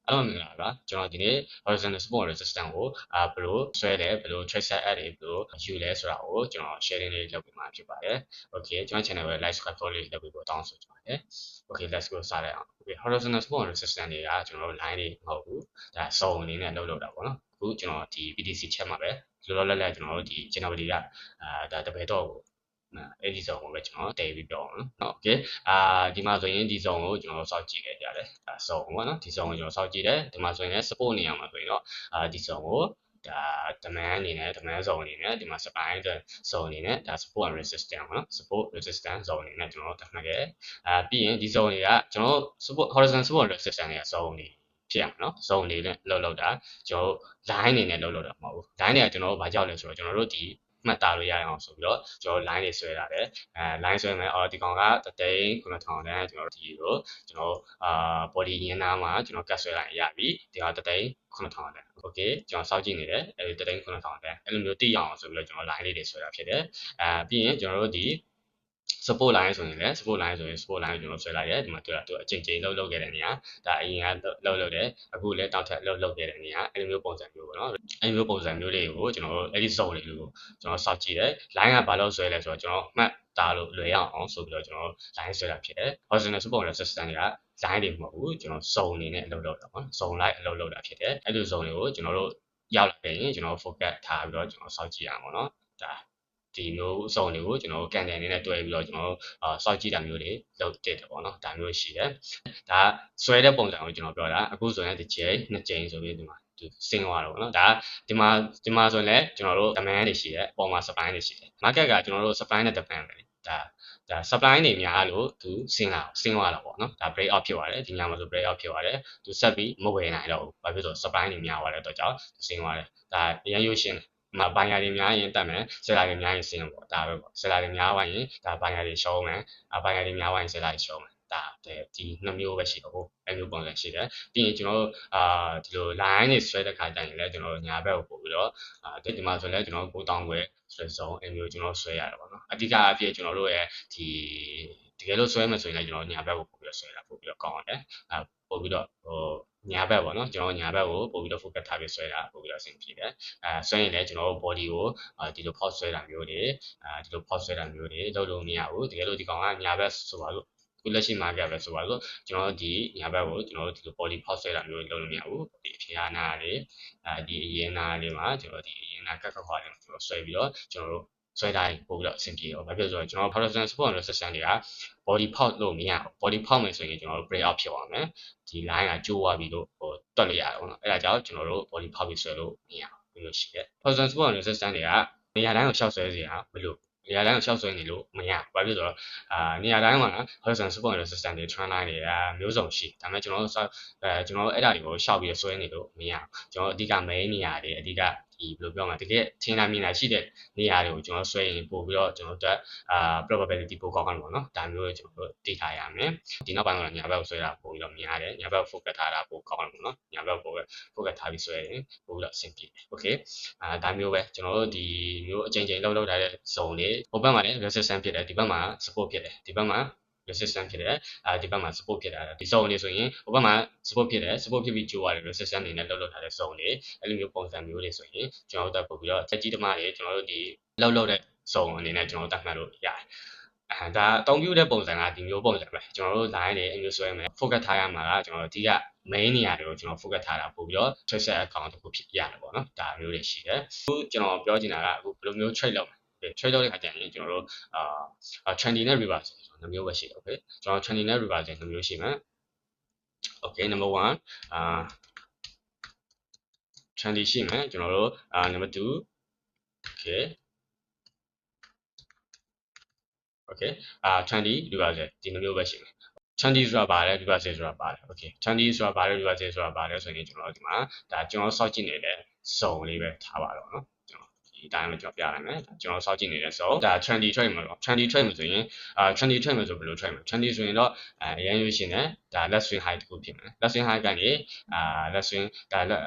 အဲ့လိုမျိုးလားဗျာကျွန်တော်ဒီနေ့ horizontal support resistance ကိုဘယ်လိုဆွဲလဲဘယ်လို trace set တွေဘယ်လိုယူလဲဆိုတာကိုကျွန်တော် sharing လေးလုပ်ပေးမှာဖြစ်ပါတယ် okay ကျွန်တော် channel ကို like subscribe follow လေးလုပ်ပေးဖို့တောင်းဆိုချင်ပါတယ် okay let's go စလိုက်အောင် okay horizontal support resistance တွေကကျွန်တော်တို့ line တွေမဟုတ်ဘူးဒါစုံအနေနဲ့လုပ်တာပေါ့နော်အခုကျွန်တော်ဒီ PTC ချက်မှာပဲလောလောလတ်လတ်ကျွန်တော်တို့ဒီ channel တွေကဒါတပည့်တော့အဲ့ဒီ zone ကိုပဲကျွန်တော်တည်ပြီးပြောအောင်နော် okay ဒီမှာဆိုရင်ဒီ zone ကိုကျွန်တော်စောင့်ကြည့်ခဲ့ကြတယ်ဒါ zone ပေါ့နော်ဒီ zone ကိုကျွန်တော်စောင့်ကြည့်တယ်ဒီမှာဆိုရင်လည်း support နေရာမှာဆိုရင်တော့ဒီ zone ကိုဒါ demand အနေနဲ့ demand zone အနေနဲ့ဒီမှာ supply zone အနေနဲ့ဒါ support and resistance ပေါ့နော် support resistance zone အနေနဲ့ကျွန်တော်သတ်မှတ်ခဲ့ပြီးရင်ဒီ zone တွေကကျွန်တော် support horizontal support resistance တွေက zone တွေဖြစ်ရမှာနော် zone တွေနဲ့လောက်တာကျွန်တော် line အနေနဲ့လောက်တာမဟုတ်ဘူး line တွေကကျွန်တော်ဘာကြောက်လဲဆိုတော့ကျွန်တော်တို့ဒီမှတ်သားလို့ရအောင်ဆိုပြီးတော့ကျွန်တော် line တွေဆွဲတာတယ်line ဆွဲမယ်ဒီကောင်ကတသိန်း9000တန်းကျွန်တော်ဒီကိုကျွန်တော်body ရင်းသားမှာကျွန်တော်ကတ်ဆွဲလိုက်ရပြီဒီကတသိန်း9000တန်း okay ကျွန်တော်စောင့်ကြည့်နေတယ်အဲဒီတသိန်း9000တန်းအဲ့လိုမျိုးသိအောင်ဆိုပြီးတော့ကျွန်တော် line လေးတွေဆွဲတာဖြစ်တယ်ပြီးရင်ကျွန်တော်တို့ဒီ support line ဆိုရင်လည်း support line ဆိုရင် support line ကိုကျွန်တော်ဆွဲလိုက်ရဲဒီမှာတွေ့တာသူအချိန်ချိန်လောက်ခဲ့တဲ့နေရာဒါအရင်ကလောက်တယ်အခုလည်းတောက်ထက်လောက်ခဲ့တဲ့နေရာအဲ့လိုမျိုးပုံစံမျိုးပေါ့နော်အဲ့လိုမျိုးပုံစံမျိုးလေးကိုကျွန်တော်အဲ့ဒီ zone လေးကိုကျွန်တော်စောင့်ကြည့်တယ် line ကဘာလို့ဆွဲလဲဆိုတော့ကျွန်တော်မှတ်သားလို့လွယ်ရအောင်ဆိုပြီးတော့ကျွန်တော် line ဆွဲတာဖြစ်တယ် horizontal support resistance တွေက line တွေမဟုတ်ဘူးကျွန်တော် zone အနေနဲ့အလုပ်လုပ်တာပေါ့ zone line အလုပ်လုပ်တာဖြစ်တယ်အဲ့လို zone တွေကိုကျွန်တော်တို့ရောက်လာရင်ကျွန်တော် focus ထားပြီးတော့ကျွန်တော်စောင့်ကြည့်ရအောင်ပေါ့နော်ဒါဒီမျိုးစုံတွေကိုကျွန်တော်ကန်တယ်အနေနဲ့တွဲပြီးတော့ကျွန်တော်စောင့်ကြည့်တာမျိုးတွေလုပ်တည်တယ်ပေါ့နော်ဒါမျိုးရှိတယ်ဒါဆွဲတဲ့ပုံစံကိုကျွန်တော်ပြောတာအခုဆိုရင်တစ်ကြိမ်နှစ်ကြိမ်ဆိုပြီးဒီမှာသူစင်းသွားတော့ပေါ့နော်ဒါဒီမှာဆိုရင်လည်းကျွန်တော်တို့ demand တွေရှိတယ်အပေါ်မှာ supply တွေရှိတယ် market ကကျွန်တော်တို့ supply နဲ့ demand ပဲဒါ supply တွေများလို့သူစင်းသွားတာပေါ့နော်ဒါ break out ဖြစ်သွားတယ်ဒီညမှာဆို break out ဖြစ်သွားတယ်သူဆက်ပြီးမဝယ်နိုင်တော့ဘူးဘာဖြစ်လို့ supply တွေများသွားတဲ့အတွက်ကြောင့်စင်းသွားတယ်ဒါအရင်ရုပ်ရှင်မှာဘိုင်ယာတွေများရင်တက်မယ်ဆယ်လာတွေများရင်ဆင်းပေါ့ဒါပဲပေါ့ဆယ်လာတွေများသွားရင်ဒါဘိုင်ယာတွေရှုံးမယ်ဘိုင်ယာတွေများသွားရင်ဆယ်လာတွေရှုံးမယ်ဒါဒီနှစ်မျိုးပဲရှိတော့ဘူးအဲ့မျိုးပုံစံရှိတယ်ပြီးရင်ကျွန်တော်တို့ဒီလို line တွေဆွဲတဲ့ခါကျရင်လည်းကျွန်တော်တို့ညာဘက်ကိုပို့ပြီးတော့ဒီမှာဆိုလည်းကျွန်တော်တို့9000ခွဲဆွဲဆုံးအဲ့မျိုးကျွန်တော်ဆွဲရတယ်ပေါ့နော်အဓိကအဖြစ်ကျွန်တော်တို့ရဲ့ဒီတကယ်လို့ဆွဲမယ်ဆိုရင်လည်းကျွန်တော်ညာဘက်ကိုပို့ပြီးတော့ဆွဲတာပို့ပြီးတော့ကောင်းတယ်ပို့ပြီးတော့ညာဘက်ပေါ့နော်ကျွန်တော်ညာဘက်ကိုပို့ပြီးတော့ focus ထားပြီးဆွဲတာပို့ပြီးတော့အဆင်ပြေတယ်ဆွဲရင်လည်းကျွန်တော်တို့ body ကိုဒီလိုဖောက်ဆွဲတာမျိုးတွေဒီလိုဖောက်ဆွဲတာမျိုးတွေလုပ်လို့မရဘူးတကယ်လို့ဒီကောင်ကညာဘက်ဆိုပါလို့ခုလက်ရှိမှာကြပဲဆိုပါလို့ကျွန်တော်တို့ဒီညာဘက်ကိုကျွန်တော်တို့ဒီလို body ဖောက်ဆွဲတာမျိုးလုပ်လို့မရဘူးဒီအဖြာနာတွေဒီအရင်နာတွေမှာကျွန်တော်ဒီအရင်နာကတ်ခွာတွေကျွန်တော်ဆွဲပြီးတော့ကျွန်တော်တို့ဆွဲတိုင်းပို့ပြီးတော့အဆင်ပြေတော့ဘာဖြစ်လို့ဆိုတော့ကျွန်တော် horizontal support resistance တွေက body ဖောက်လို့မရဘူး body ဖောက်မယ်ဆိုရင်ကျွန်တော်တို့ break out ဖြစ်သွားမယ်ဒီ line ကကျိုးသွားပြီလို့တွက်လို့ရတယ်ပေါ့နော်အဲ့ဒါကြောင့်ကျွန်တော်တို့ body ဖောက်ပြီးဆွဲလို့မရဘူးလို့ရှိတယ် horizontal support resistance တွေကနေရာတိုင်းကိုရှောက်ဆွဲစရာမလိုနေရာတိုင်းကိုရှောက်ဆွဲနေလို့မရဘာဖြစ်လို့နေရာတိုင်းမှာ horizontal support resistance တွေ trend line တွေကမျိုးစုံရှိဒါပေမဲ့ကျွန်တော်တို့ကျွန်တော်တို့အဲ့ဒါတွေကိုရှောက်ပြီးဆွဲနေလို့မရကျွန်တော်အဓိက main နေရာတွေအဓိကဒီဘယ်လိုပြောမလဲတကယ်ထင်တာမြင်တာရှိတဲ့နေရာတွေကိုကျွန်တော်ဆွဲရင်ပို့ပြီးတော့ကျွန်တော်တို့ probability ပိုကောင်းမှာပေါ့နော်ဒါမျိုးကျွန်တော်တို့သိထားရမယ်ဒီနောက်ပိုင်းမှာညာဘက်ကိုဆွဲတာပို့ပြီးတော့များတယ်ညာဘက် focus ထားတာပိုကောင်းတယ်ပေါ့နော်ညာဘက်ကို focus ထားပြီးဆွဲရင်ပို့ပြီးတော့အဆင်ပြေတယ် okay ဒါမျိုးပဲကျွန်တော်တို့ဒီမျိုးအချိန်ချင်းလောက်ထားတဲ့ zone တွေဟိုဘက်မှာလည်း resistance ဖြစ်တယ်ဒီဘက်မှာ support ဖြစ်တယ်ဒီဘက်မှာ resistance ဖြစ်တယ်ဒီဘက်မှာ support ဖြစ်တာဒီ zone တွေဆိုရင်ဟိုဘက်မှာ support ဖြစ်တယ် support ဖြစ်ပြီးကျိုးရတယ် resistance အနေနဲ့လောက်ထားတဲ့ zone တွေအဲ့လိုမျိုးပုံစံမျိုးတွေဆိုရင်ကျွန်တော်တို့တက်ပို့ပြီးတော့ချက်ကြီးတမတွေကျွန်တော်တို့ဒီလောက်တဲ့ zone အနေနဲ့ကျွန်တော်တို့တက်မှတ်လို့ရတယ်ဒါအသုံးပြုတဲ့ပုံစံကဒီမျိုးပုံစံပဲကျွန်တော်တို့ line တွေအမျိုးဆွဲမယ် focus ထားရမှာကကျွန်တော်တို့အဓိက main နေရာတွေကိုကျွန်တော် focus ထားတာပို့ပြီးတော့ tracer account တစ်ခုဖြစ်ရတယ်ပေါ့နော်ဒါမျိုးတွေရှိတယ်အခုကျွန်တော်ပြောချင်တာကအခုဘယ်လိုမျိုး trade လုပ်မလဲ trade လုပ်တဲ့အခါကျရင်ကျွန်တော်တို့trending နဲ့ reverse နှစ်မျိုးပဲရှိတယ် okay ကျွန်တော် trending နဲ့ reverse နှစ်မျိုးရှိမယ် okay number 1trending ရှိမယ်ကျွန်တော်တို့number 2 okay okay 20 reverse ဒီနှစ်မျိုးပဲရှိမယ်20ဆိုတာပါတယ် reverse ဆိုတာပါတယ် okay 20ဆိုတာပါတယ် reverse ဆိုတာပါတယ်ဆိုရင်ကျွန်တော်တို့ဒီမှာဒါကျွန်တော်စောင့်ကြည့်နေတဲ့ zone လေးပဲထားပါတော့เนาะကျွန်တော်ဒီအတိုင်းပဲကျွန်တော်ပြလိုက်မယ်ကျွန်တော်စောင့်ကြည့်နေတဲ့ zone ဒါ trendy trade မှာတော့ trendy trade မှာဆိုရင်trendy trade မှာဆိုဘယ်လို trade မှာ trendy ဆိုရင်တော့အရင်ရွေးရှင်တယ်ဒါ let swing high တခုဖြစ်မယ် let swing high ကနေ let swing ဒါ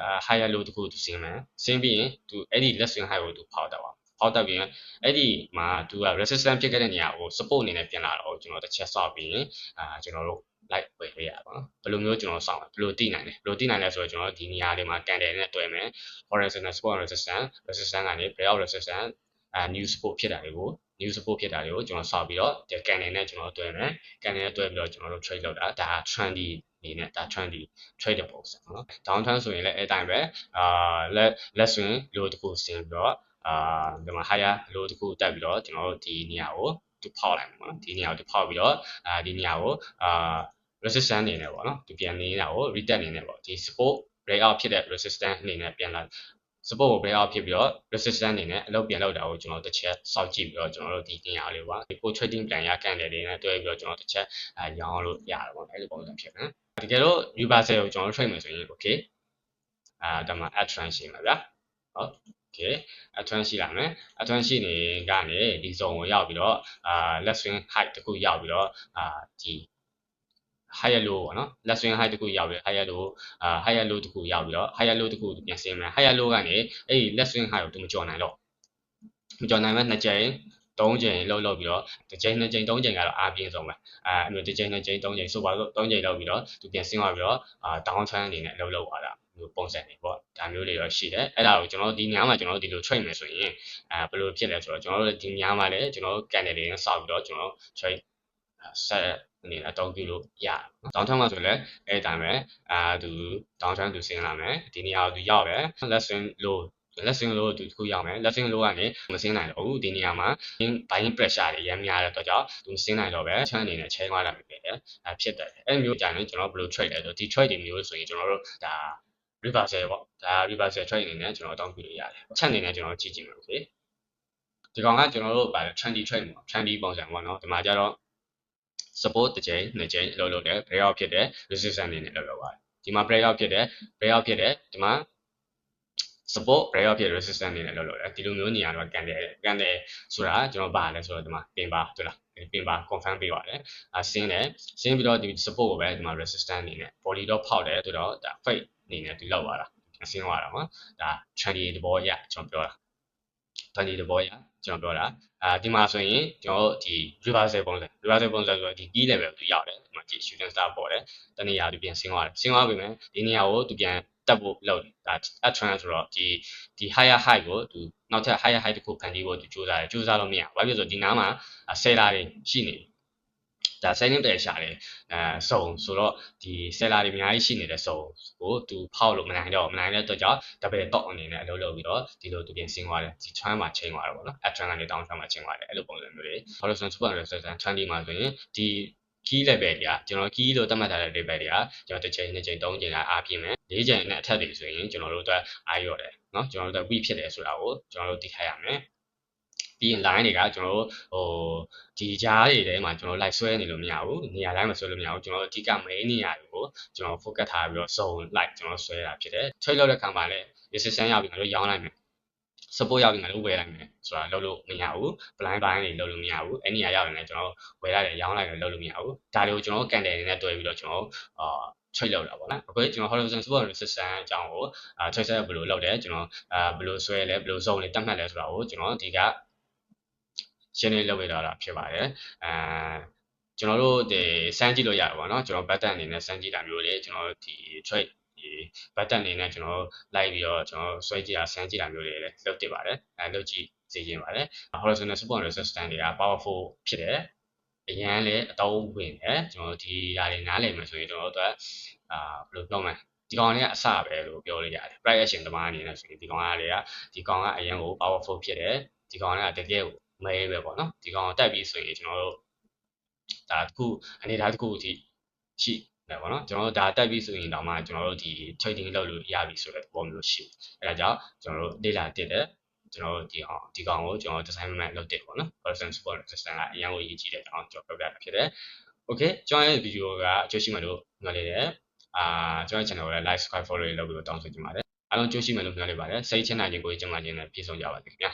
higher low တခုသူဆင်းမယ်ဆင်းပြီးရင်သူအဲ့ဒီ let swing high ကိုသူဖောက်တော့ဖောက်တက်ပြီးရင်အဲ့ဒီမှာသူက resistance ဖြစ်ခဲ့တဲ့နေရာကို support အနေနဲ့ပြန်လာတော့ကျွန်တော်တစ်ချက်ဆော့ပြီးရင်ကျွန်တော်တို့ like ဝယ်ပေးရပါဘယ်လိုမျိုးကျွန်တော်စောင့်ဘယ်လိုသိနိုင်လဲဆိုတော့ကျွန်တော်ဒီနေရာလေးမှာ candle နဲ့တွဲမယ် horizontal support resistance ကနေ breakout resistance new support ဖြစ်တာတွေကိုကျွန်တော်စောင့်ပြီးတော့ဒီ candle နဲ့ကျွန်တော်တွဲမယ် candle နဲ့တွဲပြီးတော့ကျွန်တော်တို့ trade လုပ်တာဒါ trendy အနေနဲ့ဒါ trendy trade ပုံစံပေါ့နော် down trend ဆိုရင်လည်းအဲ့တိုင်းပဲလက်swing လိုတစ်ခုဆင်းပြီးတော့ဒီမှာ higher low တစ်ခုတက်ပြီးတော့ကျွန်တော်တို့ဒီနေရာကိုသူဖောက်လိုက်မှာပေါ့နော်ဒီနေရာကိုသူဖောက်ပြီးတော့ဒီနေရာကိုresistance အနေနဲ့ပေါ့နော်သူပြန်နေတာကို retest အနေနဲ့ပေါ့ဒီ support breakout ဖြစ်တဲ့ resistance အနေနဲ့ပြန်လာ support ကို breakout ဖြစ်ပြီးတော့ resistance အနေနဲ့အလုပ်ပြန်လုပ်တာကိုကျွန်တော်တစ်ချက်စောင့်ကြည့်ပြီးတော့ကျွန်တော်တို့ဒီနေရာလေးပါဒီ trading plan ရကန်တယ်လေးနဲ့တွဲပြီးတော့ကျွန်တော်တစ်ချက်ရောင်းလို့ရတယ်ပေါ့အဲ့လိုပုံစံဖြစ်မယ်တကယ်လို့ reversal ကိုကျွန်တော် trade မယ်ဆိုရင် okay ဒါမှ at trend ရှိမှာဗျာဟုတ် okay at trend ရှိလာမယ်at trend ရှိနေကနေဒီ zone ကိုရောက်ပြီးတော့let swing high တခုရောက်ပြီးတော့ဒီ higher low ပေါ့နော် let swing high တခုရောက်ပြီး higher low တခုရောက်ပြီးတော့ higher low တခုပြန်ဆင်းမယ် higher low ကနေအဲ့ဒီ let swing high ကိုသူမကျော်နိုင်တော့မကျော်နိုင်မဲ့2ကြိမ်3ကြိမ်လောက်ပြီးတော့တစ်ကြိမ်2ကြိမ်3ကြိမ်ကတော့အားပြင်းဆုံးပဲအဲ့လိုတစ်ကြိမ်2ကြိမ်3ကြိမ်ဆိုပါတော့3ကြိမ်လောက်ပြီးတော့သူပြန်ဆင်းသွားပြီးတော့down trend အနေနဲ့လောက်သွားတာပုံစံတွေပေါ့ဒါမျိုးတွေတော့ရှိတယ်အဲ့ဒါကိုကျွန်တော်ဒီညမှာကျွန်တော်ဒီလို trade မယ်ဆိုရင်ဘယ်လိုဖြစ်လဲဆိုတော့ကျွန်တော်တို့ဒီညမှာလည်းကျွန်တော်တို့ candle တွေနဲ့စောက်ပြီးတော့ကျွန်တော် trade ဆက်အနေနဲ့အသုံးပြုလို့ရတယ်။တောင်းထမ်းမှာဆိုလည်းအဲ့တိုင်းပဲသူတောင်းထမ်းသူဆင်းလာမယ်ဒီနေရာကိုသူရောက်တယ် lesson low သူတစ်ခုရောက်မယ် lesson low ကနေမဆင်းနိုင်တော့ဘူးဒီနေရာမှာ buying pressure တွေရမ်းများတဲ့အတွက်ကြောင့်သူမဆင်းနိုင်တော့ပဲချမ်းအနေနဲ့ချိန်သွားတာပဲဖြစ်တယ်အဲ့မျိုးကြရင်ကျွန်တော်ဘယ်လို trade လဲဆိုဒီ trade တွေမျိုးဆိုရင်ကျွန်တော်တို့ဒါ reversal ပေါ့ဒါ reversal trade အနေနဲ့ကျွန်တော်အသုံးပြုလို့ရတယ်ချက်အနေနဲ့ကျွန်တော်ကြည့်ကြည့်မယ် okay ဒီကောင်ကကျွန်တော်တို့ဗာ trendy trade ပေါ့ trendy ပုံစံပေါ့နော်ဒီမှာကျတော့support တစ်ကြိမ်နှစ်ကြိမ်လုပ်တယ် breakout ဖြစ်တယ် resistance အနေနဲ့လုပ်ပါတယ်ဒီမှာ breakout ဖြစ်တယ်ဒီမှာ support breakout ဖြစ် resistance အနေနဲ့လုပ်တယ်ဒီလိုမျိုးနေရာတော့ကန်တယ်ဆိုတာကျွန်တော်ပါလဲဆိုတော့ဒီမှာပင်ပါဟုတ်လားပင်ပါ confirm ပေးပါတယ်ဆင်းပြီးတော့ဒီ support ကိုပဲဒီမှာ resistance အနေနဲ့ body တော့ဖောက်တယ်ဆိုတော့ဒါ fake အနေနဲ့ဒီလောက်သွားတာဆင်းသွားတာပေါ့ဒါ trendy သဘောအရကျွန်တော်ပြောတာ trendy သဘောအရကျွန်တော်ပြောတာဒီမှာဆိုရင်ကျွန်တော်ဒီ reversal ပုံစံဆိုတော့ဒီ key level ကိုရောက်တယ်ဒီမှာကြည့် shooting star ပေါ်တယ်တနေရာသူပြန်ဆင်းသွားပြီမယ်ဒီနေရာကိုသူပြန်တက်ဖို့လုပ်တယ်ဒါ at trend ဆိုတော့ဒီ higher high ကိုသူနောက်ထပ် higher high တစ်ခုဖန်တီးဖို့သူစူးစမ်းလို့မရဘာဖြစ်လို့ဆိုဒီနားမှာ seller တွေရှိနေဒါ selling pressure တွေစုံဆိုတော့ဒီ seller တွေအများကြီးရှိနေတဲ့စုံကိုသူဖောက်လို့မနိုင်တဲ့အတွက်ကြောင့် double top အနေနဲ့အလုပ်လုပ်ပြီးတော့ဒီလိုသူပြင်ဆင်သွားတယ်ဒီ trend မှာချိန်သွားတယ်ပေါ့နော် up trend ကနေ down trend မှာချိန်သွားတယ်အဲ့လိုပုံစံမျိုးတွေ horizontal support resistance 20မှာဆိုရင်ဒီ key level တွေကကျွန်တော် key လို့သတ်မှတ်ထားတဲ့ level တွေကကျွန်တော်တစ်ချိန်နှစ်ချိန်သုံးချိန်လာအားပြင်းမယ်၄ချိန်နဲ့အထက်တွေဆိုရင်ကျွန်တော်တို့အတွက်အားရော့တယ်เนาะကျွန်တော်တို့အတွက် weak ဖြစ်တယ်ဆိုတာကိုကျွန်တော်တို့သိထားရမယ်ပြီးရင် line တွေကကျွန်တော်တို့ဒီကြားတွေထဲမှာကျွန်တော် light ဆွဲနေလို့မရဘူးနေရာတိုင်းမှာဆွဲလို့မရဘူးကျွန်တော်တို့အဓိက main နေရာတွေကိုကျွန်တော် focus ထားပြီးတော့ zone light ကျွန်တော်ဆွဲတာဖြစ်တယ် trade လုပ်တဲ့ခါမှာလည်း resistance ရောက်ပြီးငါတို့ရောင်းလိုက်မယ် support ရောက်ပြီးငါတို့ဝယ်လိုက်မယ်ဆိုတာလုပ်လို့မရဘူး blind buy တွေလုပ်လို့မရဘူးအဲ့နေရာရောက်ရင်လည်းကျွန်တော်ဝယ်လိုက်တယ်ရောင်းလိုက်တယ်လုပ်လို့မရဘူးဒါတွေကိုကျွန်တော် candle တွေနဲ့တွဲပြီးတော့ကျွန်တော်trade လုပ်တာပေါ့နော်အခုကျွန်တော် horizontal support resistance အကြောင်းကိုtrade ဘယ်လိုလုပ်လဲကျွန်တော်ဘယ်လိုဆွဲလဲဘယ်လို zone တွေတတ်မှတ်လဲဆိုတာကိုကျွန်တော်ဒီကရှင်းလင်းလုပ်ပေးတာဖြစ်ပါတယ်ကျွန်တော်တို့ဒီစမ်းကြည့်လို့ရတယ်ပေါ့နော်ကျွန်တော် pattern အနေနဲ့စမ်းကြည့်တာမျိုးလေကျွန်တော်ဒီ trade ဒီ pattern အနေနဲ့ကျွန်တော်လိုက်ပြီးတော့ကျွန်တော်ဆွဲကြည့်တာစမ်းကြည့်တာမျိုးတွေလည်းလုပ်တည်ပါတယ်လုပ်ကြည့်စေချင်ပါတယ် horizontal support resistance တွေက powerful ဖြစ်တယ်အရန်လည်းအတော့ဝင်တယ်ကျွန်တော်ဒီຢာတွေနားလည်မယ်ဆိုရင်ကျွန်တော်တို့ဘယ်လိုပြောမလဲဒီကောင်လေးကအစပဲလို့ပြောလို့ရတယ် price action သမားအနေနဲ့ဆိုရင်ဒီကောင်ကအရန်ကို powerful ဖြစ်တယ်ဒီကောင်ကတကယ်ကိုမဲပဲပေါ့နော်ဒီကောင်တက်ပြီးဆိုရင်ကျွန်တော်တို့ဒါတစ်ခုအနေထားတစ်ခုအထိရှိတယ်ပေါ့နော်ကျွန်တော်တို့ဒါတက်ပြီးဆိုရင်တောင်မှကျွန်တော်တို့ဒီ trading လုပ်လို့ရပြီဆိုတဲ့ပုံမျိုးရှိအဲဒါကြောင့်ကျွန်တော်တို့လေ့လာတက်တယ်ကျွန်တော်တို့ဒီကောင်ကိုကျွန်တော် design မှန်လုပ်တယ်ပေါ့နော် horizontal support resistance ကအရင်ကိုရည်ကြည့်တဲ့အကြောင်းကျွန်တော်ပြောပြတာဖြစ်တယ် okay ကျွန်တော်ရဲ့ video ကအကျိုးရှိမှလို့မျှော်လင့်တယ်ကျွန်တော် channel ကိုလည်း like subscribe follow လုပ်ပြီးတော့တောင်းဆိုချင်ပါတယ်အားလုံးကြိုးရှိမယ်လို့မျှော်လင့်ပါတယ်စိတ်ချမ်းသာခြင်းကိုယ်ကျန်းမာခြင်းနဲ့ပြည့်စုံကြပါစေခင်ဗျာ